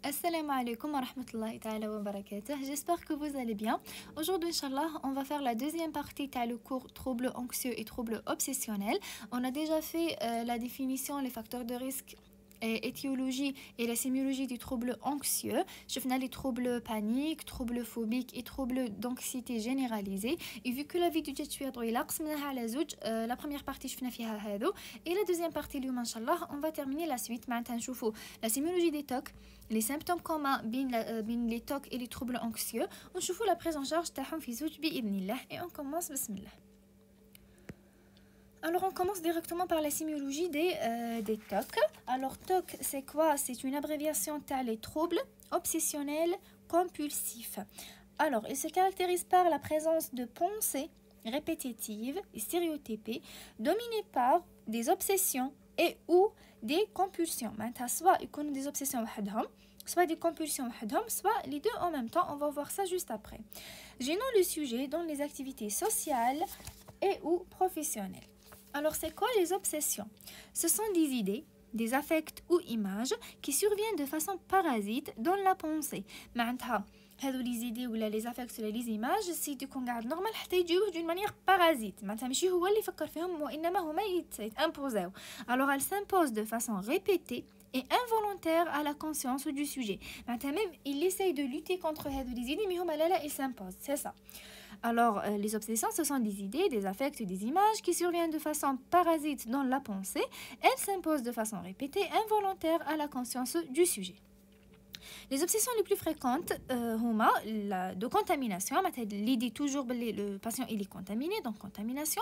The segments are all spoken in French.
Assalamu alaikum wa rahmatullahi ta'ala wa barakatuh. J'espère que vous allez bien. Aujourd'hui, Inch'Allah, on va faire la deuxième partie de le cours troubles anxieux et troubles obsessionnels. On a déjà fait la définition, les facteurs de risque, étiologie et la sémiologie du trouble anxieux. Je fais les troubles paniques, troubles phobiques et troubles d'anxiété généralisée. Et vu que la vidéo est la première partie je fais et la deuxième partie on va terminer la suite. Maintenant, la sémiologie des TOC, les symptômes communs بين les TOC et les troubles anxieux. On voit la prise en charge تاعهم في زوج بإذن الله. Et on commence bismillah. Alors on commence directement par la sémiologie des TOC. Alors TOC c'est quoi? C'est une abréviation les troubles obsessionnels compulsifs. Alors il se caractérise par la présence de pensées répétitives et stéréotypées dominées par des obsessions et ou des compulsions. Soit ils connaissent des obsessions soit des compulsions soit les deux en même temps. On va voir ça juste après. Gênant le sujet dans les activités sociales et ou professionnelles. Alors, c'est quoi les obsessions? Ce sont des idées, des affects ou images qui surviennent de façon parasite dans la pensée. معناتها هذو les idées ولا les affects ولا les images سي تكون قاعد نورمال حتى يجيوه d'une manière parasite. معناتها ماشي هو اللي يفكر فيهم وإنما هما يتimposaو. Alors, elles s'imposent de façon répétée et involontaire à la conscience du sujet. معناتها même il essaye de lutter contre هذو les idées mais هما لا il s'impose. C'est ça. Alors, les obsessions, ce sont des idées, des affects, des images qui surviennent de façon parasite dans la pensée. Elles s'imposent de façon répétée, involontaire à la conscience du sujet. Les obsessions les plus fréquentes, de contamination, l'idée toujours que le patient il est contaminé, donc contamination,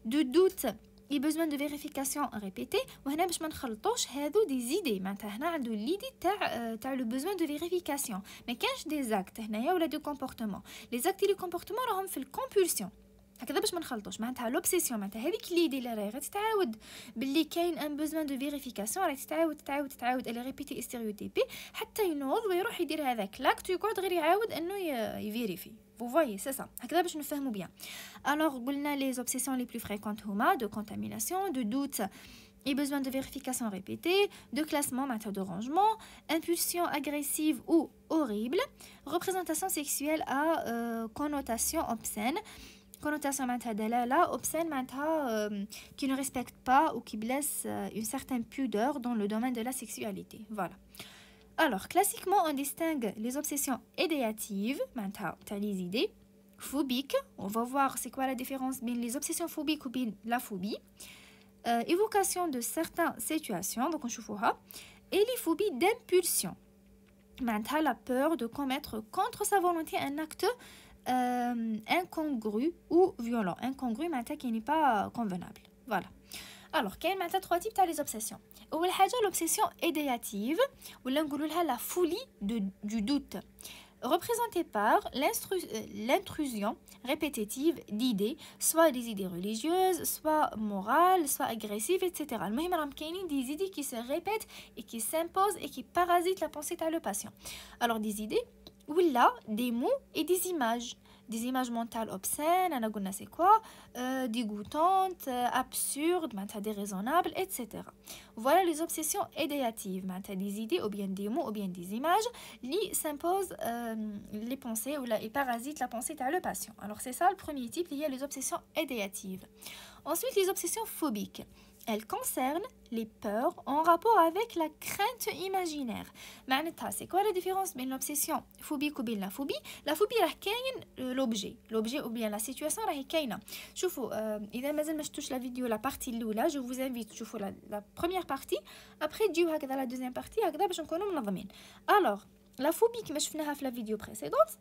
de doute et besoin de vérification répétée. وهنا باش ما نخلطوش هادو des idées. معناتها هنا عنده l'idée تاع le besoin de vérification. ما كانش des actes هنايا ولا de comportement. Les actes et les comportements راهم في الcompulsion. هكذا باش ما نخلطوش. معناتها l'obsession معناتها هذيك l'idée اللي راهي غتتعاود باللي كاين ان besoin de vérification راهي تتعاود elle répétée et stéréotypée حتى ينوض ويروح يدير هذاك لاكت ويقعد غير يعاود انه يفيريفي. Vous voyez, c'est ça. هكذا باش نفهموا bien. Alors, قلنا les obsessions les plus fréquentes هما de contamination, de doute et besoin de vérification répétée, de classement, matière de rangement, impulsion agressive ou horrible, représentation sexuelle à connotation obscène. Connotation معناتها دلالة obscène معناتها qui ne respecte pas ou qui blesse une certaine pudeur dans le domaine de la sexualité. Voilà. Alors, classiquement, on distingue les obsessions idéatives, les idées, phobiques. On va voir c'est quoi la différence entre les obsessions phobiques ou la phobie. Évocation de certaines situations, donc on voit, et les phobies d'impulsion. La peur de commettre contre sa volonté un acte incongru ou violent. Incongru, qui n'est pas convenable. Voilà. Alors, il y a trois types de les obsessions. L'obsession idéative, ou la folie du doute, représentée par l'intrusion répétitive d'idées, soit des idées religieuses, soit morales, soit agressives, etc. Il y a des idées qui se répètent et qui s'imposent et qui parasitent la pensée de le patient. Alors, des idées, ou là, des mots et des images. Des images mentales obscènes, c'est quoi, dégoûtantes, absurdes, déraisonnables, etc. Voilà les obsessions idéatives, des idées ou bien des mots ou bien des images qui s'imposent les pensées ou et parasitent la pensée de le patient. Alors c'est ça le premier type, il y a les obsessions idéatives. Ensuite, les obsessions phobiques. Elles concernent les peurs en rapport avec la crainte imaginaire. C'est quoi la différence entre l'obsession phobique ou bien la phobie? La phobie, c'est l'objet ou bien la situation. Si la vidéo, la partie là, je vous invite à la première partie. Après, la deuxième partie. Alors, la phobie que je dans la vidéo précédente,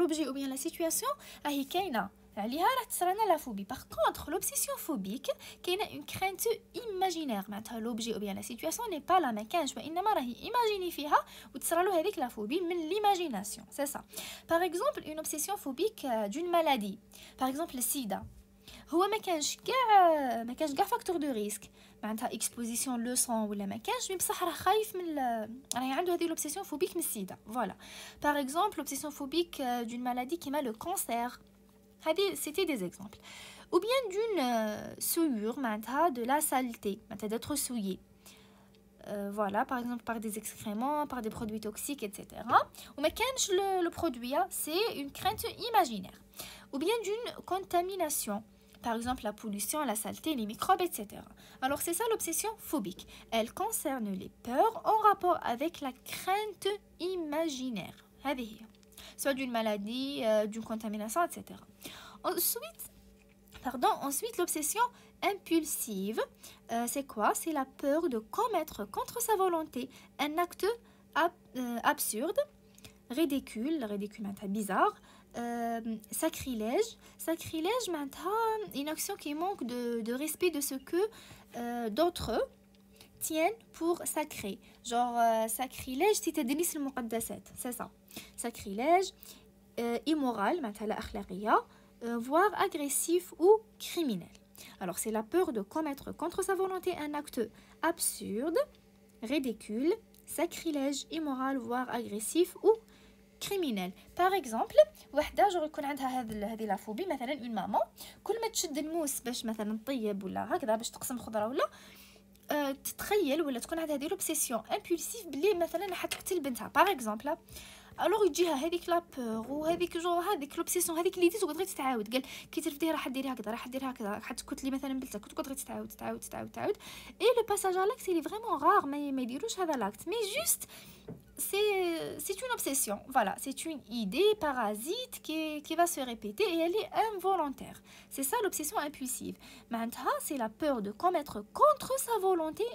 l'objet ou bien la situation, la phobie. Par contre, l'obsession phobique, qui est une crainte imaginaire. L'objet ou bien la situation n'est pas la même. Imaginez avec la phobie, mais l'imagination. C'est ça. Par exemple, une obsession phobique d'une maladie. Par exemple, le sida. هو ما كانش كاع فاكتور دو ريسك معناتها اكسبوزيسيون لو سون ولا ما كانش مي بصح راه خايف من راهي عنده هذه لوبسيسيون فوبيك من السيدا فوالا باغ اكزومبل لوبسيسيون فوبيك دون مالادي كيما لو كانسير هذه سيتي دي اكزومبل ou bien d'une souillure معناتها de la saleté معناتها d'être souillé voilà, par exemple par des excréments, par des produits toxiques, etc. Ou mais le produit, c'est une crainte imaginaire. Ou bien d'une contamination. Par exemple, la pollution, la saleté, les microbes, etc. Alors, c'est ça l'obsession phobique. Elle concerne les peurs en rapport avec la crainte imaginaire. Soit d'une maladie, d'une contamination, etc. Ensuite, l'obsession impulsive, c'est quoi? C'est la peur de commettre contre sa volonté un acte absurde, ridicule bizarre, sacrilège, une action qui manque de respect de ce que d'autres tiennent pour sacré. Genre, sacrilège, c'est تدنيس المقدسات, c'est ça. Sacrilège, immoral, voire agressif ou criminel. Alors, c'est la peur de commettre contre sa volonté un acte absurde, ridicule, sacrilège, immoral, voire agressif ou criminel. Par exemple, وحده جو يكون عندها هذه لا فوبي مثلا اون ماما كل ما تشد الموس باش مثلا تطيب ولا هكذا باش تقسم خضره ولا تتخيل ولا تكون عندها هذه لوبسيسيون امبولسيف بلي مثلا حتقتل بنتها باغ اكزومبل. الوغ يجيها هذيك لابور وهذيك هذيك لوبسيسيون هذيك اللي ديت وتقدري تتعاود قال كي ترفديه راح ديري هكذا راح ديري هكذا حتقتلي مثلا بنتك وتقدري تتعاود اي لو باساج على لاكت اللي فريمون غار ما يديروش هذا لاكت مي جوست c'est une obsession. Voilà, c'est une idée parasite qui va se répéter et elle est involontaire. C'est ça l'obsession impulsive. Maintenant, c'est la peur de commettre contre sa volonté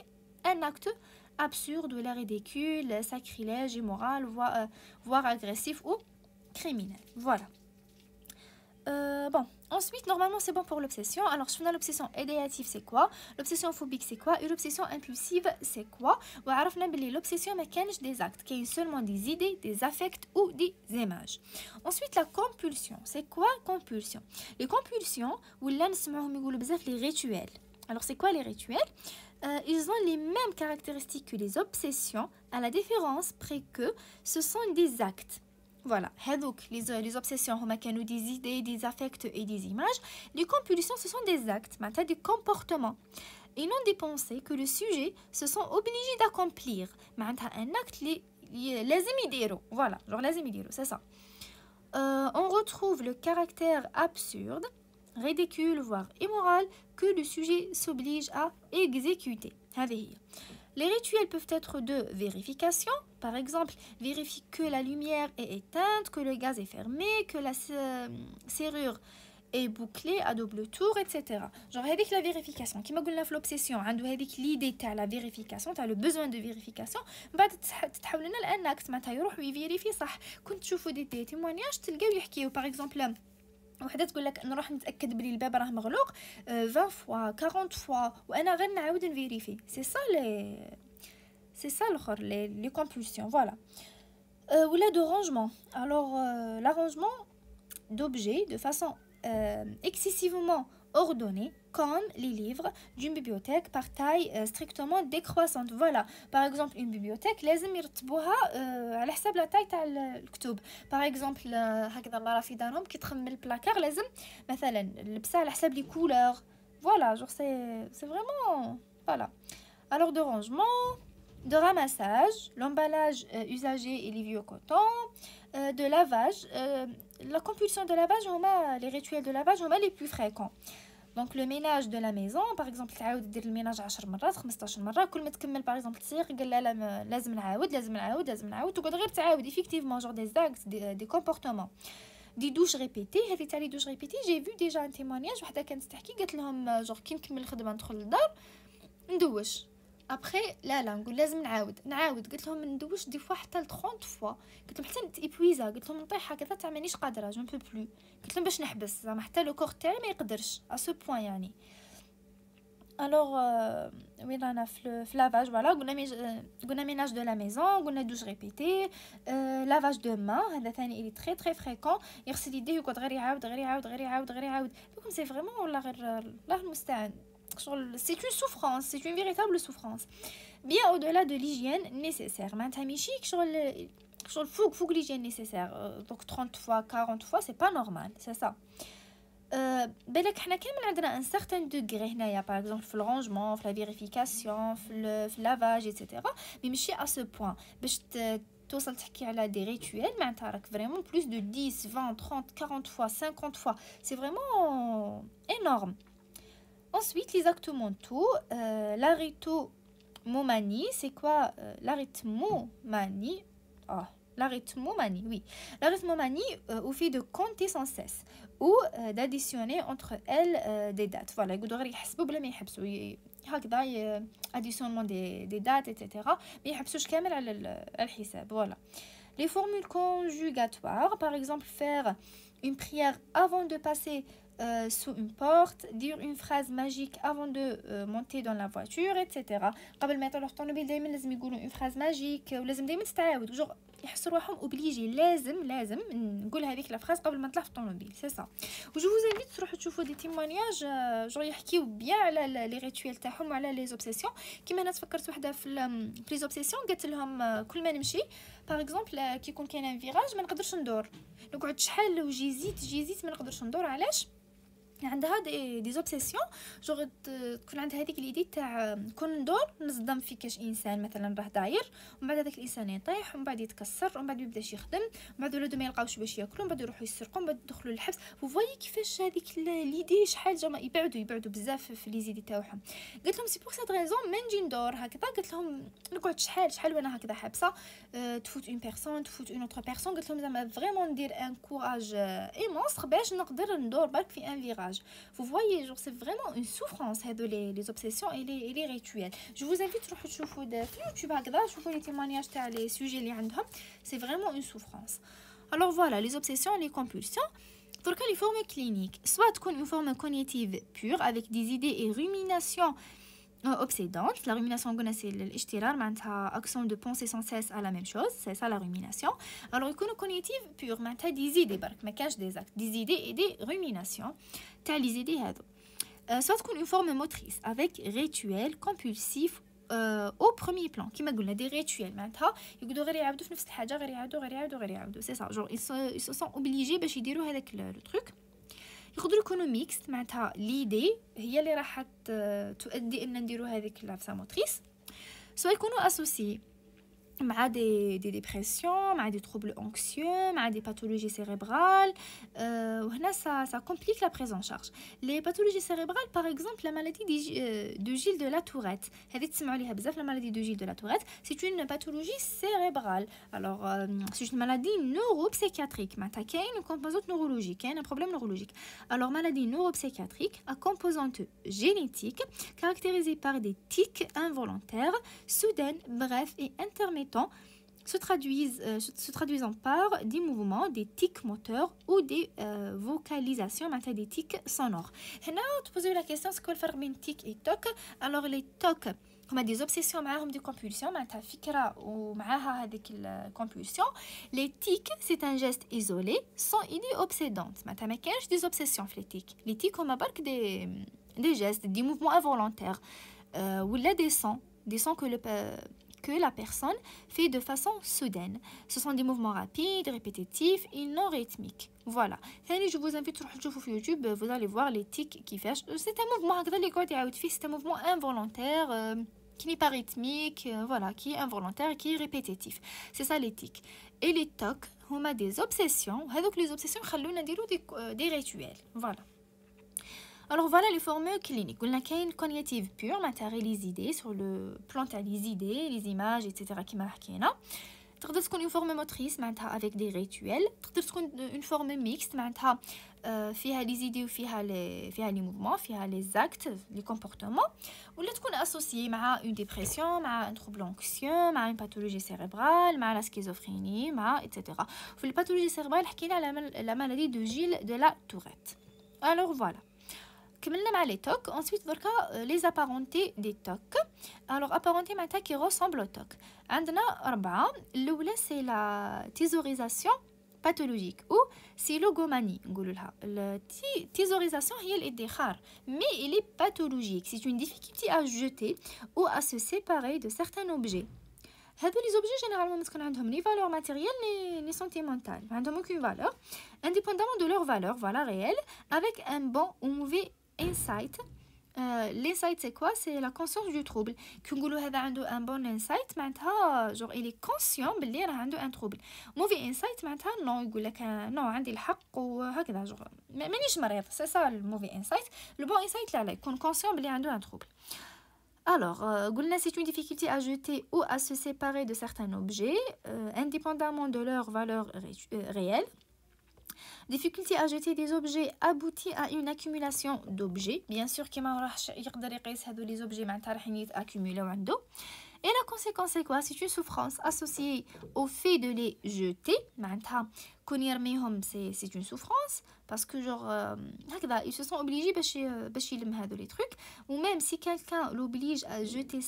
un acte absurde ou la ridicule, sacrilège, immoral, voire agressif ou criminel. Voilà. Bon, ensuite, normalement, c'est bon pour l'obsession. Alors, je fais l'obsession idéative, c'est quoi? L'obsession phobique, c'est quoi? Et l'obsession impulsive, c'est quoi? L'obsession, mais des actes, qui est seulement des idées, des affects ou des images. Ensuite, la compulsion. C'est quoi compulsion? Les compulsions, ou les rituels. Alors, c'est quoi les rituels? Ils ont les mêmes caractéristiques que les obsessions, à la différence près que ce sont des actes. Voilà, les obsessions, des idées, des affects et des images. Les compulsions, ce sont des actes, des comportements. Et non des pensées que le sujet se sent obligé d'accomplir. Un acte, voilà, genre c'est ça. On retrouve le caractère absurde, ridicule, voire immoral, que le sujet s'oblige à exécuter. Les rituels peuvent être de vérification, par exemple, vérifie que la lumière est éteinte, que le gaz est fermé, que la serrure est bouclée à double tour, etc. Genre avec la vérification, qui m'a dit l'obsession, avec l'idée de la vérification, tu as le besoin de vérification, بعد تتحول لنا لان اكت معناتها يروح ويفيريفي صح. كنت تشوفوا دي témoignages تلقاو يحكيو par exemple وحده تقول لك نروح نتاكد بلي الباب راه مغلوق 20 فوا 40 فوا وانا غير نعاود نفيريفي. C'est ça les compulsions, voilà. Ou là de rangement. Alors, l'arrangement d'objets de façon excessivement ordonnée, comme les livres d'une bibliothèque par taille strictement décroissante. Voilà, par exemple, une bibliothèque, لازم يرتبوها على حساب la taille تاع الكتب. Par exemple, هكذا الله راه في دارهم كي تخمم البلاكار لازم مثلا لبسها على حساب les couleurs. Voilà, genre c'est vraiment voilà. Alors de rangement, de ramassage, l'emballage usagé et les vieux cotons, de lavage. La compulsion de lavage, les rituels de lavage sont les plus fréquents. Donc le ménage de la maison, par exemple, تعاود دير الميناج 10 مرات 15 مرة كل ما تكمل par exemple تصير قال لا لازم نعاود تقعد غير تعاود effectivement genre des actes des comportements. دي دوش ريبيتي هذه تاع لي دوش ريبيتي جي فيو ديجا ان تيمونياج وحده كانت تحكي قالت لهم جور كي نكمل الخدمه ندخل للدار ندوش ابخي لا نقول لازم نعاود قلت لهم ندوش دي فوا حتى ل 30 فوا قلت لهم حتى نتيبويزا قلت لهم نطيح هكذا تاع مانيش قادره جو بو بلو قلت لهم باش نحبس زعما حتى لو كور تاعي ما يقدرش ا سو بوين يعني الوغ وين رانا في لافاج فوالا قلنا ميناج دو لا ميزون قلنا دوش ريبيتي لافاج دو مان هذا ثاني اللي تري تري فريكون يغسل يديه يقعد غير يعاود دوكم سي فريمون ولا غير الله المستعان. C'est une souffrance, c'est une véritable souffrance. Bien au-delà de l'hygiène nécessaire. Maintenant, faut l'hygiène nécessaire. Donc 30 fois, 40 fois, c'est pas normal, c'est ça. بالك حنا كامل عندنا ان سارتان دوغري هنايا باغ اكزومبل في الرونجمون في لا فيريفيكاسيون في لافاج ايتترا مي ماشي ا سو بوين باش توصل تحكي على دي ريتويل معناتها راك فريمون بلوس دو 10 20 30 40 فوا 50 فوا سي فريمون énorme. Ensuite les actes mentaux, l'arithmomanie, c'est quoi l'arithmomanie? L'arithmomanie, oui. L'arithmomanie au fait de compter sans cesse ou d'additionner entre elles des dates. Voilà, يقدروا يحسبوا بلا ما يحبسوا هكذا additionnement des dates etc. ما يحبسوش كامل على الحساب. Voilà. Les formules conjugatoires, par exemple faire une prière avant de passer sous une porte, dire une phrase magique avant de monter dans la voiture, etc. قبل ما يطلعوا الطوموبيل دائما لازم يقولوا une phrase magique ولازم دائما تتعاود toujours يحسوا روحهم اوبليجي لازم نقول هذيك لا فراز قبل ما نطلع في الطوموبيل سي سا و جو فوز انفيت تروحوا تشوفوا دي تيمونياج جو يحكيو بيان على لي ريتويل تاعهم وعلى لي زوبسيسيون كيما انا تفكرت وحده في لي زوبسيسيون قالت لهم كل ما نمشي باغ اكزومبل كي يكون كاين ان فيراج ما نقدرش ندور نقعد شحال وجيزيت ما نقدرش ندور علاش عندها دي زوبسيسيون جو تكون عندها هذيك الايدي تاع كون ندور نصدم في كاش انسان مثلا راه داير ومن بعد هذاك الانسان يطيح ومن بعد يتكسر ومن بعد يبداش يخدم ومن بعد ولادو ما يلقاوش باش ياكلوا ومن بعد يروحوا يسرقوا ومن بعد يدخلوا للحبس فوايي كيفاش هذيك ليدي شحال جا يبعدوا بزاف في لي زيدي تاعهم قلت لهم سي بور سيت ريزون من نجي ندور هكذا قلت لهم نقعد شحال وانا هكذا حابسه تفوت اون بيرسون تفوت اون اوتر بيرسون قلت لهم زعما فريمون ندير ان كوراج ايمونس باش نقدر ندور برك في ان فيراج. Vous voyez, genre c'est vraiment une souffrance les obsessions et les rituels. Je vous invite à regarder sur YouTube هكذا شوفوا les témoignages تاع les sujets اللي عندهم. C'est vraiment une souffrance. Alors voilà, les obsessions et les compulsions. Donc les formes cliniques, soit une forme cognitive pure avec des idées et ruminations obsédante. La rumination c'est l'ishtirar معناتها action de penser sans cesse à la même chose, c'est ça la rumination. Alors يكون cognitive pure معناتها des idées برك ما كانش des actes, des idées et des ruminations تاع les idées هذو. soit تكون une forme motrice avec rituel compulsif au premier plan كما قلنا des rituels معناتها يقدروا غير يعاودوا في نفس الحاجه غير يعاودوا c'est ça genre ils se sont obligés باش يديروا هذاك le truc. يقدروا يكونوا ميكست معناتها ليدي هي اللي راح تؤدي ان نديروا هذيك لافسا موتريس سواء يكونوا اسوسي مع دي ديبرسيون مع دي تروبل انكسيو مع دي باثولوجي سيريبرال وهنا ça complique la prise en charge. Les pathologies cérébrales par exemple la maladie de Gilles de la Tourette هذه تسمعوا ليها بزاف la maladie de Gilles de la Tourette c'est une pathologie cérébrale. Alors c'est une maladie neuropsychiatrique معناتها كاين une composante neurologique كاين un problème neurologique. Alors maladie neuropsychiatrique à composante génétique caractérisée par des tics involontaires soudaines brefs et intermittents se traduisant par des mouvements, des tics moteurs ou des vocalisations, des tics sonores. Là, tu poses la question, c'est quoi le différence entre tic et toc? Alors, les tocs, comme des obsessions, des compulsions, fikra ou avec la compulsion. Les tics, c'est un geste isolé, sans idée obsédante. Mais des obsessions, les tics. Les tics, comme des gestes, des mouvements involontaires, ou là, des sons que la personne fait de façon soudaine. Ce sont des mouvements rapides, répétitifs et non rythmiques. Voilà. Je vous invite à regarder sur YouTube, vous allez voir les tics qui font. C'est un mouvement, c'est un mouvement involontaire qui n'est pas rythmique, voilà, qui est involontaire, qui est répétitif. C'est ça les tics. Et les tocs, on a des obsessions. Donc les obsessions, des rituels. Voilà. Alors voilà les formes cliniques. On a une cognitive pure, les idées sur le plan les idées, les images, etc. qui marquent. تقدر تكون une forme motrice avec des rituels. تقدر تكون une forme mixte فيها les idées وفيها les mouvements, فيها les actes, les comportements. ولا تكون associée مع une dépression, مع un trouble anxieux, مع une pathologie cérébrale, مع la schizophrénie, etc. في les pathologies cérébrales حكينا على la maladie de Gilles de la Tourette. Alors voilà. كملنا مع les tocs. Ensuite دركا les apparentés des tocs. Alors apparentés معناتها qui ressemblent aux tocs. عندنا 4. الأولى c'est la thésaurisation pathologique ou c'est logomanie نقولوا لها. الثésaurisation هي الادخار mais elle est pathologique. C'est une difficulté à jeter ou à se séparer de certains objets. هادو لي زوبجي جينيرالمون تكون عندهم لي فالور ماتيريال لي سونتيمونتال ما عندهم aucune valeur indépendamment de leur valeur voilà réelle avec un bon ou mauvais insight. L'insight c'est quoi? C'est la conscience du trouble. كي نقولوا هذا عنده un bon insight معناتها genre il est conscient بلي راه عنده un trouble. mauvais insight معناتها non يقول لك non عندي الحق وهكذا genre مانيش مريض. c'est ça le mauvais insight. le bon insight لا يكون conscient بلي عنده un trouble. Alors, c'est une difficulté à jeter ou à se séparer de certains objets, indépendamment de leur valeur réelle. Difficulté à jeter des objets aboutit à une accumulation d'objets. Bien sûr, qu'il y a des objets qui accumulés. Et la conséquence, c'est quoi? C'est une souffrance associée au fait de les jeter. C'est une souffrance parce que genre ils se sont obligés de les trucs. Ou même si quelqu'un l'oblige à jeter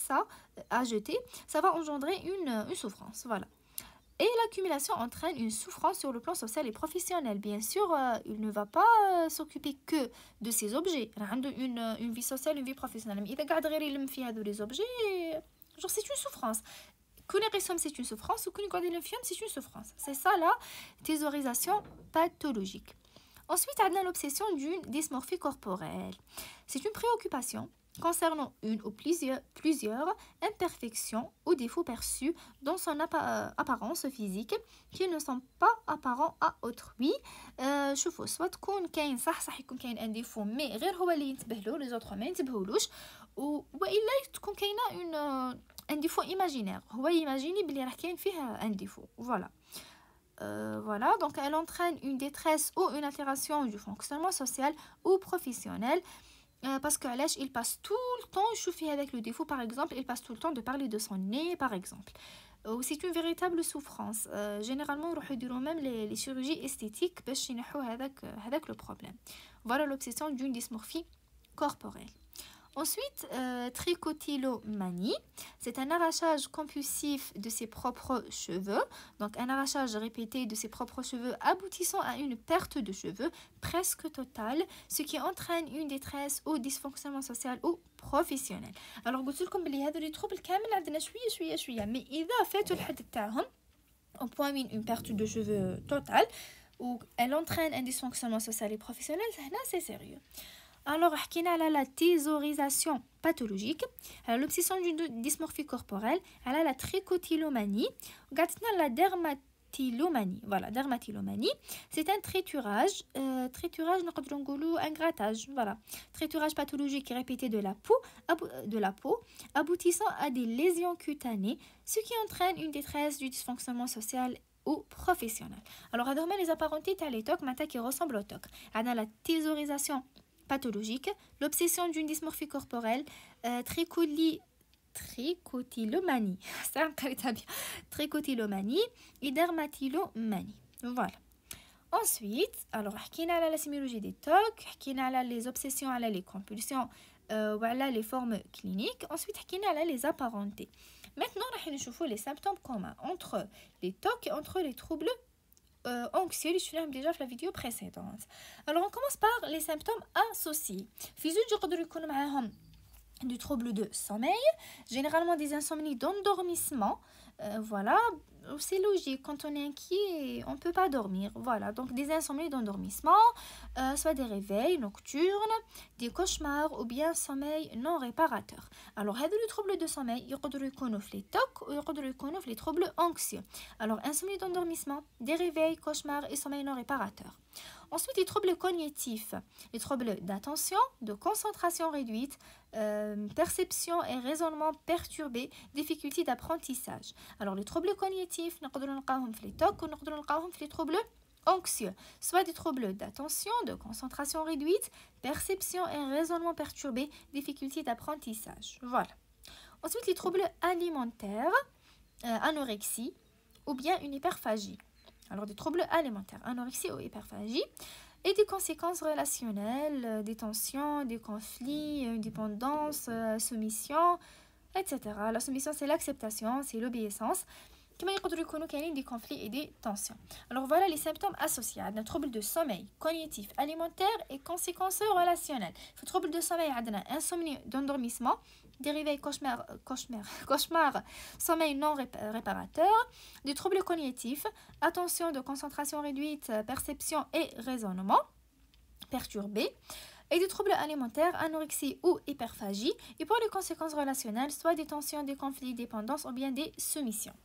ça va engendrer une souffrance. Voilà. Et l'accumulation entraîne une souffrance sur le plan social et professionnel. Bien sûr, il ne va pas s'occuper que de ces objets. Il a une vie sociale, une vie professionnelle. Mais il regarde les objets. Genre, c'est une souffrance. C'est une souffrance ou c'est une souffrance. C'est ça la thésaurisation pathologique. Ensuite, on a l'obsession d'une dysmorphie corporelle. C'est une préoccupation concernant une ou plusieurs imperfections ou défauts perçus dans son apparence physique qui ne sont pas apparents à autrui. شوفوا soit تكون كاين صح يكون كاين un défaut mais غير هو اللي ينتبه له les autres ما ينتبهولوش والا تكون كاينه un défaut imaginaire هو يماجيني بلي راه كاين فيه un défaut. Voilà. Voilà, donc elle entraîne une détresse ou une altération du fonctionnement social ou professionnel. Parce que il passe tout le temps avec le défaut, par exemple, il passe tout le temps de parler de son nez, par exemple. C'est une véritable souffrance. Généralement, on dit même les chirurgies esthétiques avec le problème. Voilà l'obsession d'une dysmorphie corporelle. Ensuite, trichotillomanie, c'est un arrachage compulsif de ses propres cheveux. Donc, un arrachage répété de ses propres cheveux aboutissant à une perte de cheveux presque totale, ce qui entraîne une détresse ou dysfonctionnement social ou professionnel. Alors, قلت لكم بلي هذو les troubles كامل عندنا شوية mais إذا فاتوا الحد تاعهم au point une perte de cheveux totale ou elle entraîne un dysfonctionnement social et professionnel, c'est sérieux. Alors, on a la thésaurisation pathologique, l'obsession d'une dysmorphie corporelle, la trichotillomanie, la dermatillomanie. Voilà, dermatillomanie, c'est un triturage, un grattage, voilà, triturage pathologique répété de la peau, aboutissant à des lésions cutanées, ce qui entraîne une détresse du dysfonctionnement social ou professionnel. Alors, on a les apparentés les TOC, qui ressemblent au TOC. On a la thésaurisation pathologique, l'obsession d'une dysmorphie corporelle, trichotillomanie, trichotillomanie et dermatillomanie. Voilà. Ensuite, alors, on a la sémiologie des TOC, on a les obsessions, les compulsions, voilà les formes cliniques. Ensuite, on a les apparentés. Maintenant, on va voir les symptômes communs entre les TOC et entre les troubles anxieux, je l'ai déjà fait la vidéo précédente. Alors on commence par les symptômes associés. Du trouble de sommeil, généralement des insomnies d'endormissement. Voilà, c'est logique, quand on est inquiet, on ne peut pas dormir. Voilà, donc des insomnies d'endormissement, soit des réveils nocturnes, des cauchemars ou bien sommeil non réparateur. Alors, les troubles de sommeil, il y a les TOC ou il y a les troubles anxieux. Alors, insomnie d'endormissement, des réveils, cauchemars et sommeil non réparateur. Ensuite, les troubles cognitifs, les troubles d'attention, de concentration réduite, perception et raisonnement perturbé, difficultés d'apprentissage. Alors, les troubles cognitifs, nous avons les TOC ou nous avons les troubles anxieux, soit des troubles d'attention, de concentration réduite, perception et raisonnement perturbé, difficultés d'apprentissage. Voilà. Ensuite, les troubles alimentaires, anorexie ou bien une hyperphagie. Alors, des troubles alimentaires, anorexie ou hyperphagie, et des conséquences relationnelles, des tensions, des conflits, une dépendance, soumission, etc. La soumission, c'est l'acceptation, c'est l'obéissance. Comment il y a des conflits et des tensions. Alors, voilà les symptômes associés à un trouble de sommeil, cognitif, alimentaire et conséquences relationnelles. Le trouble de sommeil, il y a insomnie d'endormissement, des réveils cauchemars, sommeil non réparateur, des troubles cognitifs, attention de concentration réduite, perception et raisonnement perturbés, et des troubles alimentaires, anorexie ou hyperphagie, et pour les conséquences relationnelles, soit des tensions, des conflits, dépendance ou bien des soumissions.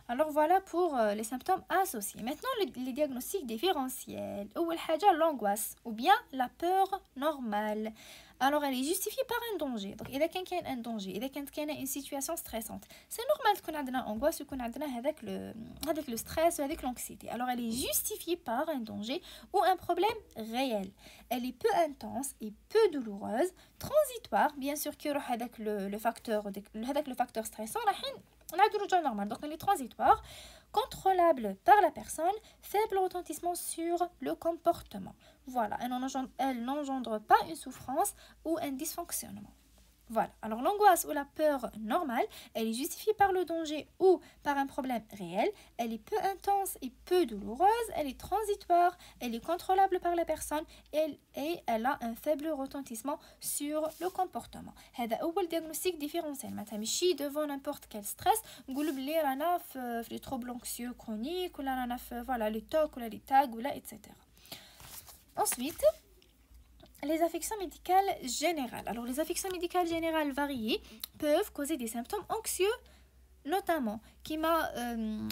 Alors voilà pour les symptômes associés. Maintenant, les diagnostics différentiels. L'angoisse ou bien la peur normale. Alors elle est justifiée par un danger. Donc il y a un danger, il y a une situation stressante. C'est normal qu'on ait une angoisse ou qu'on ait avec le stress ou avec l'anxiété. Alors elle est justifiée par un danger ou un problème réel. Elle est peu intense et peu douloureuse, transitoire, bien sûr qu'il y aura avec le facteur stressant. On a du retour normal, donc elle est transitoire, contrôlable par la personne, faible retentissement sur le comportement. Voilà, elle n'engendre pas une souffrance ou un dysfonctionnement. Voilà, alors l'angoisse ou la peur normale, elle est justifiée par le danger ou par un problème réel, elle est peu intense et peu douloureuse, elle est transitoire, elle est contrôlable par la personne et elle a un faible retentissement sur le comportement. هذا أول diagnostic différentiel. ما تمشي devant n'importe quel stress نقول بلي رانا في les troubles anxieux chroniques ولا رانا في voilà les TOC ولا les TAG ولا etc. Ensuite, les affections médicales générales. Alors, les affections médicales générales variées peuvent causer des symptômes anxieux, notamment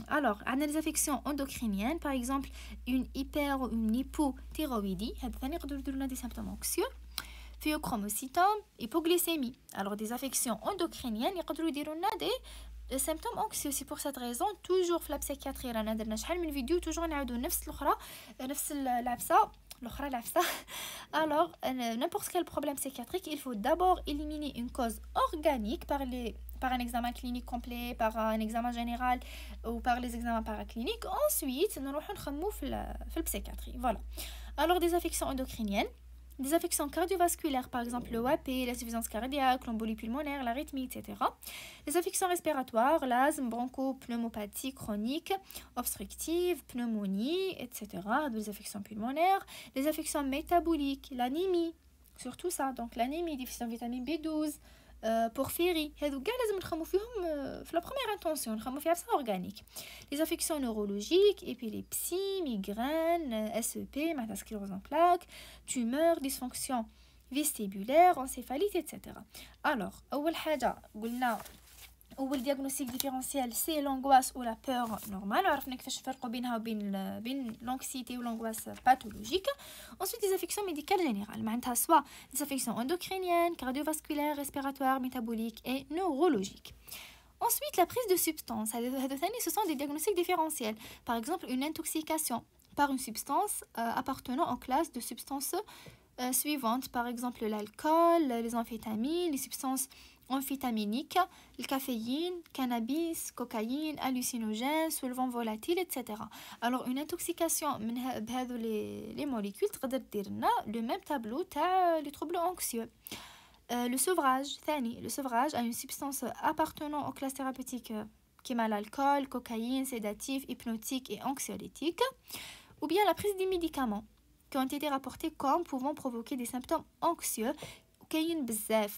alors, on a les affections endocriniennes, par exemple, une hyper ou une hypothyroïdie, ça des symptômes anxieux. Phéochromocytome, hypoglycémie. Alors, des affections endocriniennes, des symptômes anxieux. C'est pour cette raison, toujours في la psychiatrie, رانا درنا شحال من فيديو toujours نعاودو نفس العفسة. Alors, n'importe quel problème psychiatrique, il faut d'abord éliminer une cause organique par un examen clinique complet, par un examen général ou par les examens paracliniques. Ensuite, nous allons في psychiatrie. Voilà. Alors, des affections endocriniennes, des affections cardiovasculaires, par exemple le WAP, l'insuffisance cardiaque, l'embolie pulmonaire, l'arythmie, etc. Les affections respiratoires, l'asthme, bronchopneumopathie chronique, obstructive, pneumonie, etc. Les affections pulmonaires, les affections métaboliques, l'anémie, surtout ça, donc l'anémie, déficience de vitamine B12, porphyrie, هذو كاع لازم نخمو فيهم في la première intention, نخمو فيها بصح organique. Les affections neurologiques, épilepsie, migraine, SEP, معناتها sclérose en plaques, tumeurs, dysfonction vestibulaire, encéphalite, etc. Alors, أول حاجة قلنا أول diagnostic différentiel c'est l'angoisse ou la peur normale. عرفنا كيفاش نفرقوا بينها وبين l'anxiété ou l'angoisse pathologique. Ensuite, les affections médicales générales, معناتها soit des affections endocriniennes, cardiovasculaires, respiratoires, métaboliques et neurologiques. Ensuite, la prise de substances. Ce sont des diagnostics différentiels. Par exemple, une intoxication par une substance appartenant en classe de substances suivantes. Par exemple, l'alcool, les amphétamines, les substances amphétaminiques, le caféine, cannabis, cocaïne, hallucinogènes, solvants volatiles, etc. Alors, une intoxication بهذو les molécules تقدر دير لنا le même tableau تاع les troubles anxieux. Le sevrage à une substance appartenant aux classes thérapeutiques qui est l'alcool, cocaïne, sédatif, hypnotique et anxiolytique, ou bien la prise des médicaments qui ont été rapportés comme pouvant provoquer des symptômes anxieux.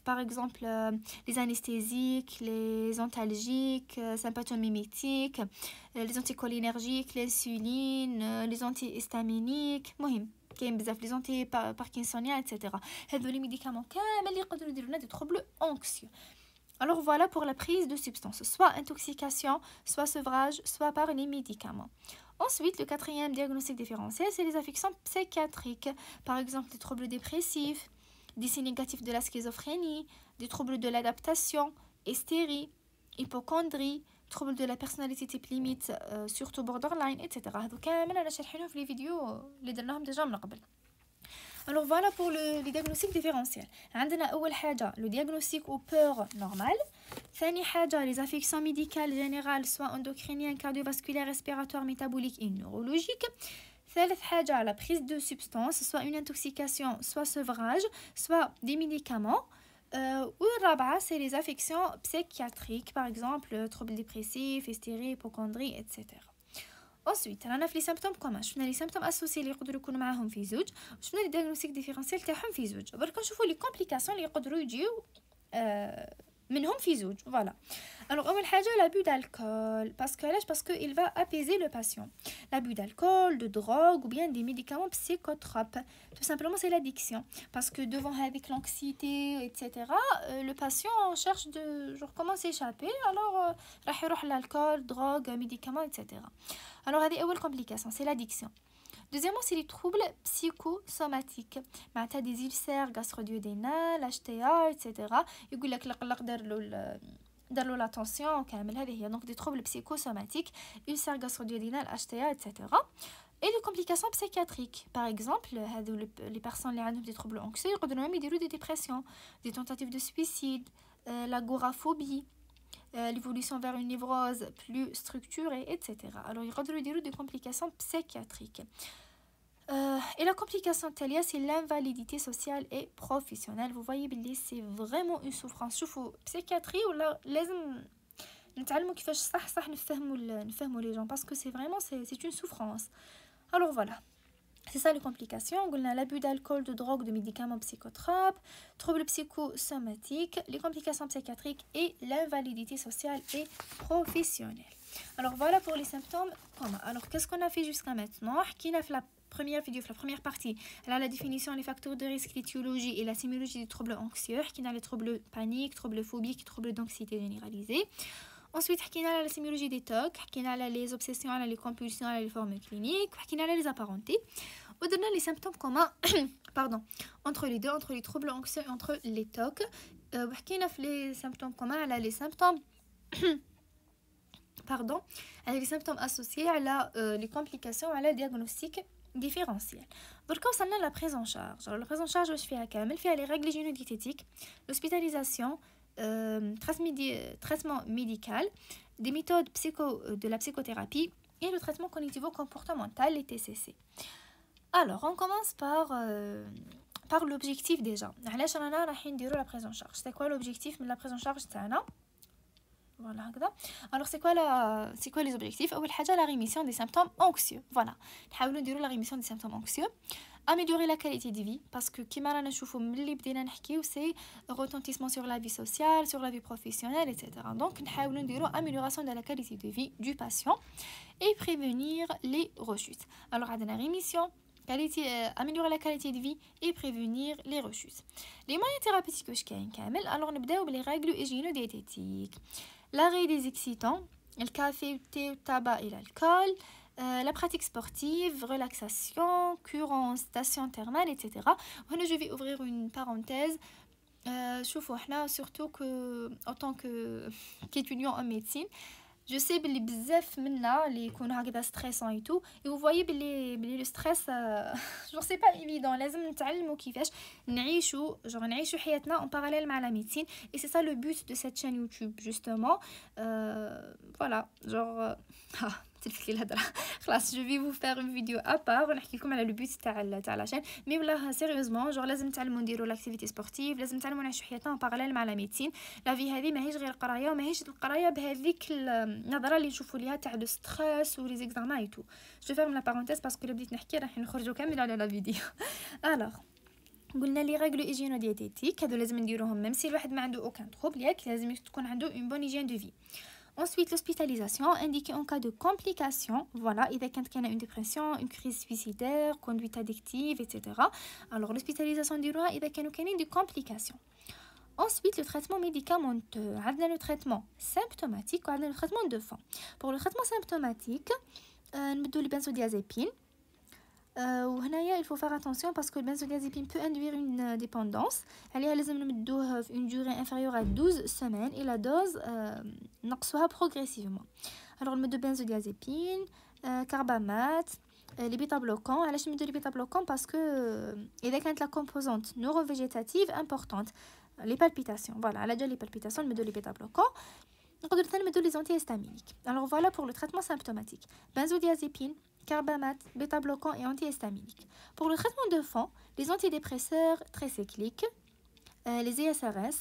Par exemple, les anesthésiques, les antalgiques, sympathomimétiques, les anticholinergiques, l'insuline, les antihistaminiques, les antiparkinsoniens, etc. Les médicaments qui des troubles anxieux. Alors voilà pour la prise de substances, soit intoxication, soit sevrage, soit par les médicaments. Ensuite, le quatrième diagnostic différentiel, c'est les affections psychiatriques. Par exemple, les troubles dépressifs, des signes négatifs de la schizophrénie, des troubles de l'adaptation, hystérie, hypocondrie, troubles de la personnalité type limite, surtout borderline, etc. Donc, أنا شارحينهم في les vidéos اللي درناهم déjà من قبل. Alors voilà pour les diagnostics différentiels. عندنا أول حاجة le diagnostic au peur normal. ثاني حاجة les affections médicales générales soit endocriniennes, cardiovasculaires, respiratoires, métaboliques et neurologiques. ثالث حاجة la prise de substances, soit une intoxication, soit sevrage, soit des médicaments. والرابعة c'est les affections psychiatriques, par exemple troubles dépressifs, hystérie, hypocondrie, etc. Ensuite, رانا في les symptômes communs. شفنا les symptômes associés اللي يقدروا يكونوا معاهم في زوج، وشفنا les diagnostics différentiels تاعهم في زوج. برك نشوفوا les complications اللي يقدروا يجيو منهم في زوج فوالا. alors اول حاجه l'abus d'alcool parce que il va apaiser le patient. l'abus d'alcool, de drogue ou bien des médicaments psychotropes, tout simplement c'est l'addiction parce que devant avec l'anxiété etc. le patient cherche de genre comment s'échapper, alors راح يروح l'alcool, drogue, médicaments etc. alors هذه اول complication c'est l'addiction. Deuxièmement, c'est les troubles psychosomatiques. معناتها des ulcères gastro-duodénales, HTA, etc. يقول لك القلق دار له لا tension كامل هذه هي. donc des troubles psychosomatiques, ulcères gastro-duodénales, HTA, etc. et les complications psychiatriques. par exemple, les personnes اللي عندهم des troubles anxieux يقدروا même يديروا des dépressions, des tentatives de suicide, l'agoraphobie, l'évolution vers une névrose plus structurée, etc. alors يقدروا يديروا des complications psychiatriques. Et la complication تالية c'est l'invalidité sociale et professionnelle. vous voyez باللي c'est vraiment une souffrance. شوفوا psychiatrie ولا لازم نتعلموا كيفاش صح نفهموا les gens parce que c'est vraiment c'est une souffrance. alors voilà, c'est ça les complications. قلنا l'abus d'alcool, de drogue, de médicaments psychotropes, troubles psychosomatiques, les complications psychiatriques et l'invalidité sociale et professionnelle. alors voilà pour les symptômes communs. alors qu'est-ce qu'on a fait jusqu'à maintenant? حكينا في la première vidéo, la première partie, elle a la définition, les facteurs de risque, l'étiologie et la sémiologie des troubles anxieux, qui a les troubles paniques, troubles phobiques, troubles d'anxiété généralisée. Ensuite, on a la sémiologie des TOC, on a les obsessions, les compulsions, les formes cliniques, on a les apparentés. On donne les symptômes communs pardon, entre les deux, entre les troubles anxieux et entre les TOC. On a les symptômes communs, on a les symptômes pardon, avec les symptômes associés à les complications, à la diagnostic différentiel. Donc concernant la prise en charge, alors la prise en charge je fais à كامل فيها les règles hygiéno-diététiques, l'hospitalisation, traitement médical, des méthodes de la psychothérapie et le traitement cognitivo-comportemental, les TCC. alors on commence par l'objectif déjà. علاش رانا رايحين نديروا la prise en charge? c'est quoi l'objectif de la prise en charge تاعنا؟ voilà هكذا. alors c'est quoi les objectifs؟ اول حاجه la rémission des symptômes anxieux. voilà نحاولوا نديروا la rémission des symptômes anxieux, améliorer la qualité de vie parce que كيما رانا نشوفوا ملي بدينا نحكيو c'est retentissement sur la vie sociale, sur la vie professionnelle, etc. donc نحاولوا نديروا amélioration de la qualité de vie du patient et prévenir les rechutes. alors عندنا rémission, améliorer la qualité de vie et prévenir les rechutes. les moyens thérapeutiques واش كاين كامل. alors نبداو بلي règles hygiéno-diététiques, l'arrêt des excitants, le café, le thé, le tabac et l'alcool, la pratique sportive, relaxation, cure en station thermale, etc. Voilà, je vais ouvrir une parenthèse. شوفوا احنا surtout que en tant qu'étudiant en médecine, je sais بلي بزاف منا اللي يكونوا هكذا stressant et tout, et vous voyez بلي le stress genre c'est pas évident. لازم نتعلموا كيفاش نعيشوا حياتنا en parallèle مع la médecine, et c'est ça le but de cette chaîne YouTube justement. voilà genre تلفت لي الهضره خلاص. je vais vous faire une vidéo à part ونحكي لكم على le but تاع لا chaîne. mais والله سيريوزمون genre لازم نتعلموا نديروا لاكتيفيتي سبورتيف, لازم نتعلموا نعيشوا حياتنا en parallèle مع la médecine. لا في هذه ماهيش غير قرايه, وماهيش القرايه بهذيك النظره اللي نشوفوا ليها تاع لو ستريس و لي زيكزامان اي تو. جو فيرم لا بارونتيز باسكو الا بديت نحكي راح نخرجوا كامل على لا فيديو. alors قلنا لي ريغلو هيجينو دييتيتيك هادو لازم نديروهم ميم سي الواحد ما عنده اوكان trouble, ياك لازم تكون عنده une bonne hygiène de vie. Ensuite, l'hospitalisation indiquée en cas de complications. Voilà, إذا كانت une dépression, une crise suicidaire, conduite addictive, etc. alors l'hospitalisation نديروها إذا كانوا des complications. Ensuite, le traitement médicamenteux. عندنا le traitement symptomatique وعندنا le traitement de fond. pour le traitement symptomatique نبدو les benzodiazépines. وهنايا il faut faire attention parce que le benzodiazépine peut induire une dépendance. عليها لازم نمدوه في une durée inférieure à 12 semaines et la dose نقصوها progressivement. alors نمدو benzodiazépine, carbamate, les bêta-bloquants. علاش نمدو les bêta-bloquants parce que إذا كانت la composante neurovégétative importante, les palpitations, voilà على جال les palpitations نمدو les bêta-bloquants. نقدر ثاني نمدو les antihistaminiques. alors voilà pour le traitement symptomatique, benzodiazépine, carbamate, bêta-bloquants et antihistaminiques. pour le traitement de fond, les antidépresseurs tricycliques, les ESRS,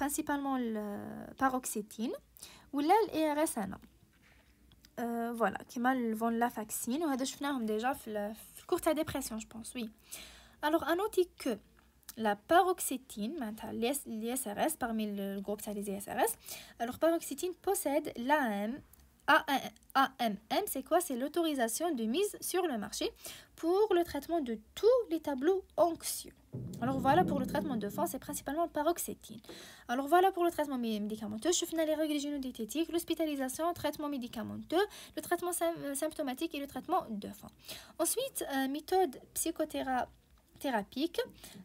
principalement le paroxétine ou l'ERSN. voilà كيما الفونلافاكسين وهذا شفناهم déjà في le cours de dépression je pense. oui alors à noter que la paroxétine, l'ISRS parmi le groupe des ISRS. Alors, paroxétine possède l'AMM. AMM, c'est quoi? C'est l'autorisation de mise sur le marché pour le traitement de tous les tableaux anxieux. Alors voilà pour le traitement de fond, c'est principalement paroxétine. Alors voilà pour le traitement médicamenteux. Je finis les règles gynédiététiques, l'hospitalisation, traitement médicamenteux, le traitement symptomatique et le traitement de fond. Ensuite, méthode psychothérapique,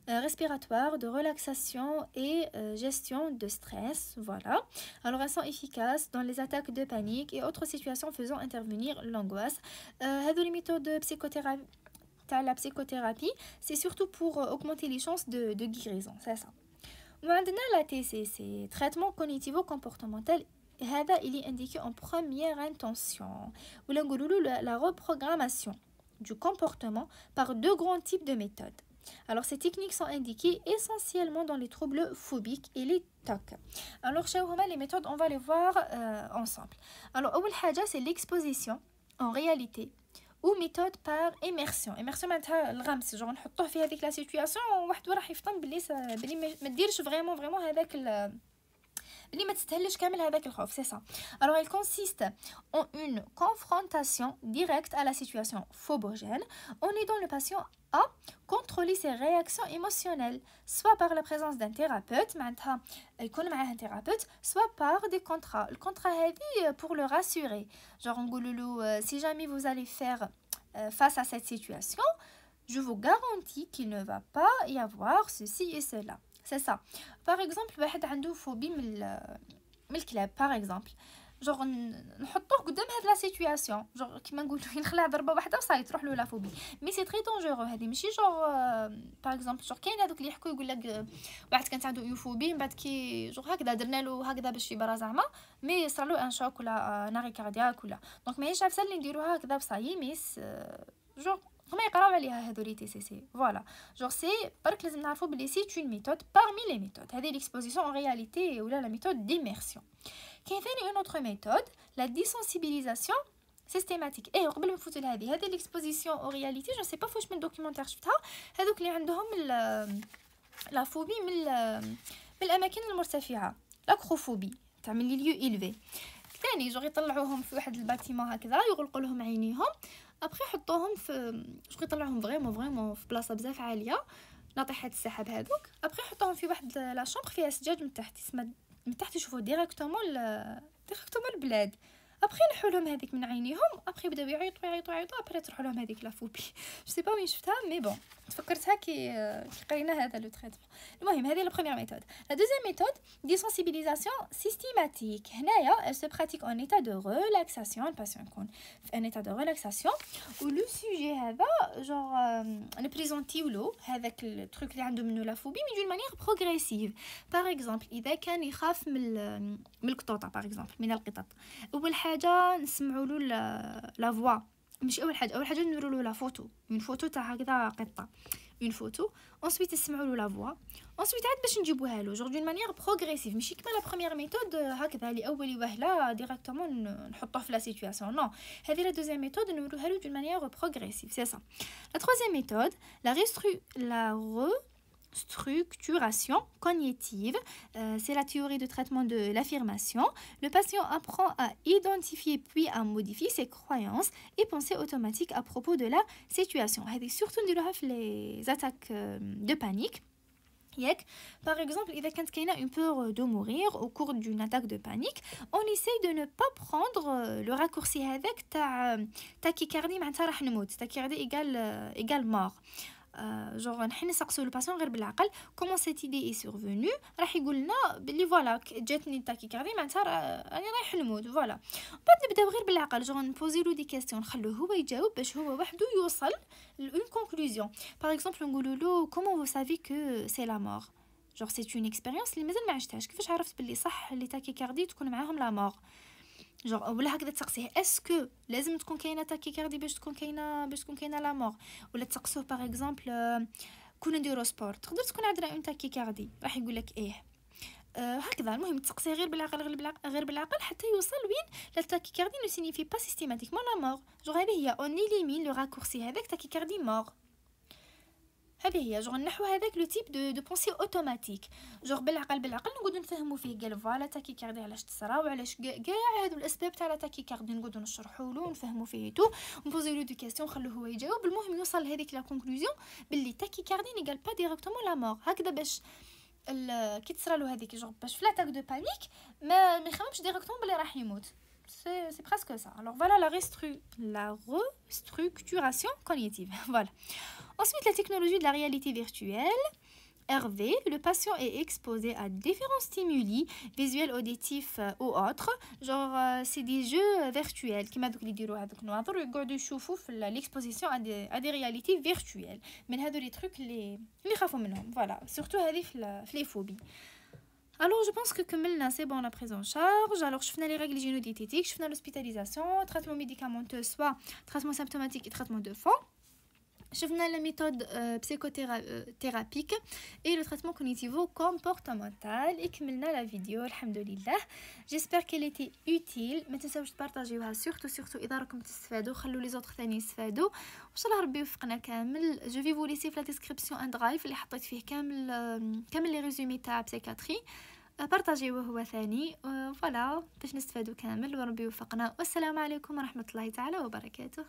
respiratoire, de relaxation et gestion de stress. Voilà. Alors elles sont efficaces dans les attaques de panique et autres situations faisant intervenir l'angoisse. Les méthodes psychothérapiques, la psychothérapie, c'est surtout pour augmenter les chances de guérison, c'est ça. Maintenant, la TCC, traitement cognitivo-comportemental, il est indiqué en première intention. Ou la reprogrammation du comportement par deux grands types de méthodes. Alors, ces techniques sont indiquées essentiellement dans les troubles phobiques et les TOC. Alors, chez les méthodes, on va les voir ensemble. Alors, c'est l'exposition en réalité ou méthode par immersion. Immersion معناتها الغمس genre نحطوه في هذيك لا سيتوياسيون وواحد راح يفطن بلي ما ديرش فريمون هذاك بلي ما تستهلش كامل هذاك الخوف, c'est ça. Alors il consiste en une confrontation directe à la situation phobogène en aidant le patient à contrôler ses réactions émotionnelles, soit par la présence d'un thérapeute, معناتها يكون معاه un thérapeute, soit par des contrats. Le contrat هذه pour le rassurer. Genre نقولوا si jamais vous allez faire face à cette situation, je vous garantis qu'il ne va pas y avoir ceci et cela. C'est ça. Par exemple, واحد عنده phobie من الكلاب par exemple. genre نحطوه قدام هاد لا سيتوياسيون genre كيما نقولوا ينخلع ضربه واحده وصاي تروح له لا فوبي مي سي تري دونجورو هذه ماشي genre باغ اكزومبل genre كاين هذوك اللي يحكوا يقول لك واحد كانت عنده يوفوبي من بعد كي genre هكذا درنا له هكذا باش يبرا زعما مي صار له ان شوك ولا ناري كاردياك ولا دونك ماهيش عفسه اللي نديروها هكذا بصاي ميس genre هما يقراو عليها هذو لي تي سي سي فوالا genre سي برك لازم نعرفوا بلي سي une méthode parmi les méthodes هذه l'exposition en réalité ولا la méthode d'immersion. كاين ثاني une autre méthode la désensibilisation systématique. ايه قبل ما نفوت لهذه l'exposition en réalité je ne sais pas فاش من دوكيومونتير شفتها هذوك اللي عندهم لا فوبي من الاماكن المرتفعه لاكروفوبي تاع من لي ليو إلفي ثاني جو يطلعوهم في واحد الباتيمون هكذا يغلقوا لهم عينيهم ابري يحطوهم في جو يطلعوهم فريمون في بلاصه بزاف عاليه ناطحات السحاب هذوك ابري يحطوهم في واحد لا شومبر فيها سجاد من تحت من تحت يشوفوا ديريكتومون البلاد ابري نحوا لهم هذيك من عينيهم ابري يبداو يعيطوا ابري تروح لهم هذيك لا فوبي جو سي با وين شفتها مي بون تفكرتها كي قرينا هذا لو تريتمون. المهم هذه لا بروميير ميثود. لا دوزيام ميثود دي سنسيبيليزاسيون سيستيماتيك. هنايا elle se pratique en état de relaxation. الباسيون يكون في ان état de relaxation و لو سوجي هذا genre نبريزونتيو له هذاك التروك اللي عنده منه لا فوبي مي دون مانيير بروغريسيف. باغ اكزومبل اذا كان يخاف من القطوطه باغ اكزومبل من القطط اول حاجه نسمعوا له لا فوا مش اول حاجه نديروا له لا فوتو اون فوتو تاع هكذا قطه اون فوتو ensuite نسمعوا له لا فوا ensuite عاد باش نجيبوها له genre d'une manière progressive ماشي كما لا بروميير ميثود هكذا لاول وهله ديريكتومون نحطوه في لا سيتوياسيون نو هذه لا دوزيام ميثود نقولوها له d'une manière progressive c'est ça. La troisième méthode la structuration cognitive, c'est la théorie de traitement de l'affirmation. Le patient apprend à identifier puis à modifier ses croyances et pensées automatiques à propos de la situation. Surtout les attaques de panique. Par exemple, il y a quelqu'un qui a une peur de mourir au cours d'une attaque de panique, on essaye de ne pas prendre le raccourci avec tachycardie, tachycardie égale mort. genre نحن نسقسوا الباسيون غير بالعقل كومون سيت ايدي سورفونو راح يقول لنا بلي فوالا جاتني تاكيكاردي معناتها راني رايح نموت فوالا بعد نبداو غير بالعقل جو نبوزي له دي كيستيون نخلوه هو يجاوب باش هو وحده يوصل لون كونكلوزيون. باغ اكزومبل نقولوا له كومون فو سافي كو سي لا مور genre c'est une expérience اللي مازال ما عشتهاش كيفاش عرفت بلي صح لي تاكيكاردي تكون معاهم لا مور genre ولا هكذا تسقسيه اسكو لازم تكون كاينه تاكيكاردي باش تكون كاينه لا مور ولا تسقسوه باغ اكزومبل كون نديرو سبور تقدر تكون عندنا اون تاكيكاردي راح يقول لك ايه هكذا. المهم تسقسيه غير بالعقل حتى يوصل وين لا تاكيكاردي نو سينيفي با سيستيماتيكمون لا مور genre هذه هي اون إليمين لو راكورسي هذاك تاكيكاردي مور. هذه هي جوغ نحو هذاك لو تيب دو بونسي اوتوماتيك، جوغ بالعقل نقعدو نفهمو فيه قال فوالا تاكيكاردي علاش تصرا وعلاش كاع هادو الاسباب تاع لا تاكيكاردي نقعدو نشرحولو ونفهمو فيه تو ونبوزيلو دو كاستيون نخلوه هو يجاوب. المهم يوصل لهذيك لا كونكلوزيون باللي تاكيكاردي نيغال با ديريكتومون لا مور. هكذا باش كي تصرالو هذيك جوغ باش في لاتاك دو بانيك ما يخممش ديريكتومون بلي راح يموت. C'est presque ça. Alors voilà la restructuration cognitive. Voilà. Ensuite, la technologie de la réalité virtuelle. RV, le patient est exposé à différents stimuli visuels, auditifs ou autres. Genre, c'est des jeux virtuels qui m'a l'exposition à des réalités virtuelles. Mais les trucs, les voilà. Surtout les phobies. Alors, je pense que c'est bon la prise en charge. Alors, je fais les règles hygiéno-diététiques, je fais l'hospitalisation, traitement médicamenteux, soit traitement symptomatique et traitement de fond. Je fais la méthode psychothérapique et le traitement cognitivo-comportemental. Et je la vidéo, alhamdoulilah. J'espère qu'elle était utile. ما تنساوش تبارطاجيوها surtout إذا راكم تستفادوا خلوا les autres ثاني يستفادوا. وإن شاء الله ربي يوفقنا كامل. Je vais vous laisser في la description un drive اللي حطيت فيه كامل les résumés تاع psychiatrie. بارطاجيوه هو ثاني. فوالا باش نستفادوا كامل وربي يوفقنا. والسلام عليكم ورحمة الله تعالى وبركاته.